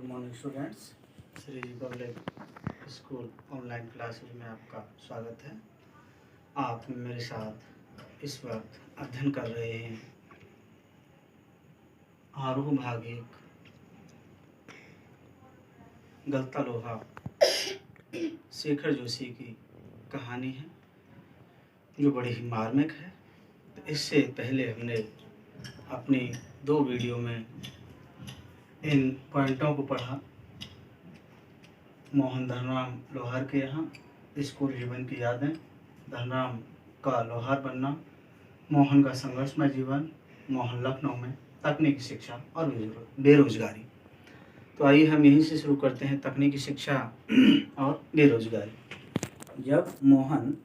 Morning students, Shri public school online classes में आपका स्वागत है। आप मेरे साथ इस वक्त अध्ययन कर रहे हैं आरोह भाग 1 गलता लोहा शेखर जोशी की कहानी है, जो बड़ी ही मार्मिक है। तो इससे पहले हमने अपनी 2 वीडियो में इन पॉइंटों को पढ़ा। मोहन धनराम लोहार के यहाँ स्कूल जीवन की यादें, धनराम का लोहार बनना, मोहन का संघर्षमय जीवन, मोहन लखनऊ में तकनीकी शिक्षा और बेरोजगारी। तो आइए हम यहीं से शुरू करते हैं, तकनीकी शिक्षा और बेरोजगारी। जब मोहन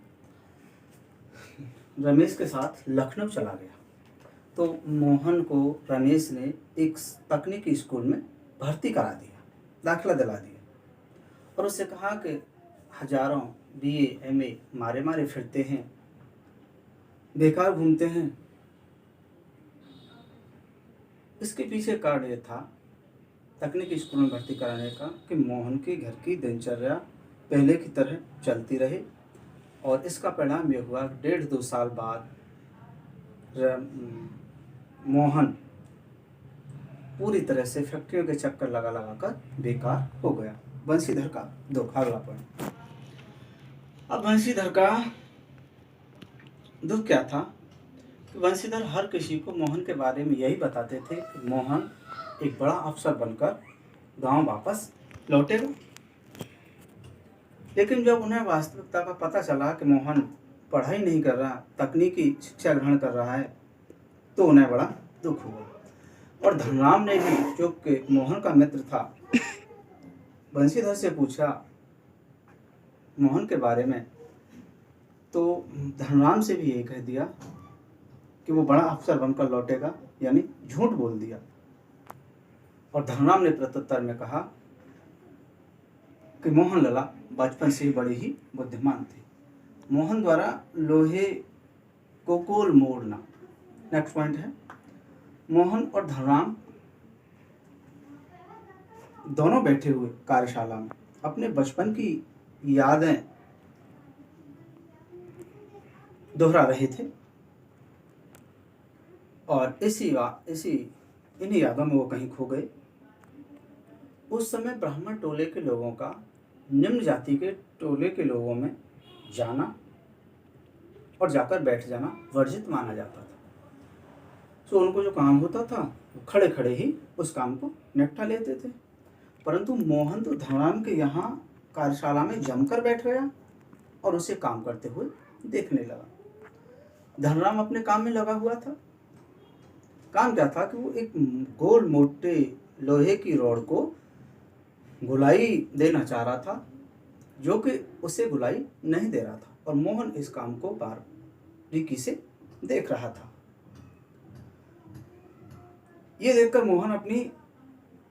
रमेश के साथ लखनऊ चला गया तो मोहन को रमेश ने एक तकनीकी स्कूल में भर्ती करा दिया, दाखिला दिला दिया और उससे कहा कि हजारों BA MA मारे मारे फिरते हैं, बेकार घूमते हैं। इसके पीछे कारण ये था तकनीकी स्कूल में भर्ती कराने का कि मोहन के घर की दिनचर्या पहले की तरह चलती रहे। और इसका परिणाम ये हुआ 1.5-2 साल बाद मोहन पूरी तरह से फैक्ट्रियों के चक्कर लगा लगा कर बेकार हो गया। बंशीधर का धोखा हुआ पड़ा। अब बंशीधर का दुख क्या था कि बंशीधर हर किसी को मोहन के बारे में यही बताते थे कि मोहन एक बड़ा अफसर बनकर गांव वापस लौटेगा। लेकिन जब उन्हें वास्तविकता का पता चला कि मोहन पढ़ाई नहीं कर रहा, तकनीकी शिक्षा ग्रहण कर रहा है, तो उन्हें बड़ा दुख हुआ। और धनराम ने भी, जो कि मोहन का मित्र था, बंशीधर से पूछा मोहन के बारे में, तो धनराम से भी यही कह दिया कि वो बड़ा अफसर बनकर लौटेगा, यानी झूठ बोल दिया। और धनराम ने प्रत्युत्तर में कहा कि मोहन लला बचपन से ही बड़े ही बुद्धिमान थे। मोहन द्वारा लोहे को गोल मोड़ना। नेक्स्ट पॉइंट है, मोहन और धनराम दोनों बैठे हुए कार्यशाला में अपने बचपन की यादें दोहरा रहे थे और इन्हीं यादों में वो कहीं खो गए। उस समय ब्राह्मण टोले के लोगों का निम्न जाति के टोले के लोगों में जाना और जाकर बैठ जाना वर्जित माना जाता था। तो उनको जो काम होता था वो खड़े खड़े ही उस काम को निपटा लेते थे। परंतु मोहन तो धनराम के यहाँ कार्यशाला में जमकर बैठ गया और उसे काम करते हुए देखने लगा। धनराम अपने काम में लगा हुआ था। काम क्या था कि वो एक गोल मोटे लोहे की रॉड को गुलाई देना चाह रहा था, जो कि उसे गुलाई नहीं दे रहा था। और मोहन इस काम को बारीकी से देख रहा था। ये देखकर मोहन अपनी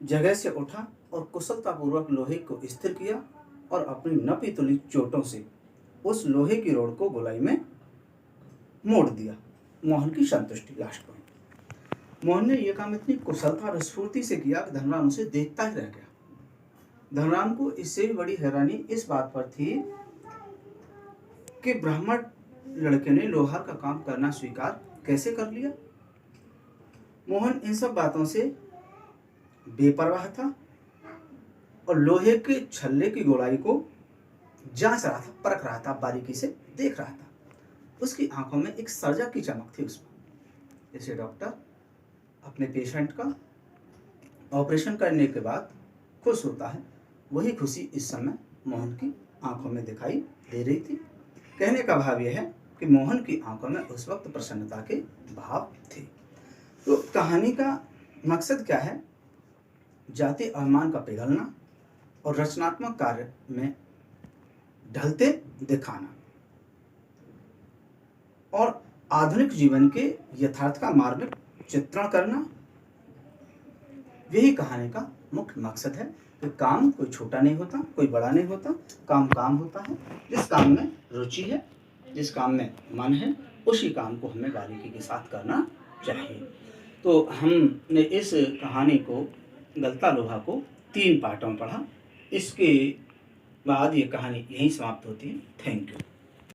जगह से उठा और कुशलतापूर्वक लोहे को स्थिर किया और अपनी नपी तुली चोटों से उस लोहे की रोड को गोलाई में मोड़ दिया। मोहन की संतुष्टि। लास्ट पॉइंट, मोहन ने यह काम इतनी कुशलता और स्फूर्ति से किया कि धनराम उसे देखता ही रह गया। धनराम को इससे भी बड़ी हैरानी इस बात पर थी कि ब्राह्मण लड़के ने लोहार का काम करना स्वीकार कैसे कर लिया। मोहन इन सब बातों से बेपरवाह था और लोहे के छल्ले की गोलाई को जांच रहा था, परख रहा था, बारीकी से देख रहा था। उसकी आंखों में एक सर्जक की चमक थी उसमें, जैसे डॉक्टर अपने पेशेंट का ऑपरेशन करने के बाद खुश होता है, वही खुशी इस समय मोहन की आंखों में दिखाई दे रही थी। कहने का भाव यह है कि मोहन की आंखों में उस वक्त प्रसन्नता के भाव थे। तो कहानी का मकसद क्या है? जाति अभिमान का पिघलना और रचनात्मक कार्य में ढलते दिखाना और आधुनिक जीवन के यथार्थ का मार्मिक चित्रण करना, यही कहानी का मुख्य मकसद है। कि काम कोई छोटा नहीं होता, कोई बड़ा नहीं होता, काम काम होता है। जिस काम में रुचि है, जिस काम में मन है, उसी काम को हमें बारीकी के साथ करना चाहिए। तो हमने इस कहानी को, गलता लोहा को 3 पार्टों में पढ़ा। इसके बाद ये कहानी यहीं समाप्त होती है। Thank you.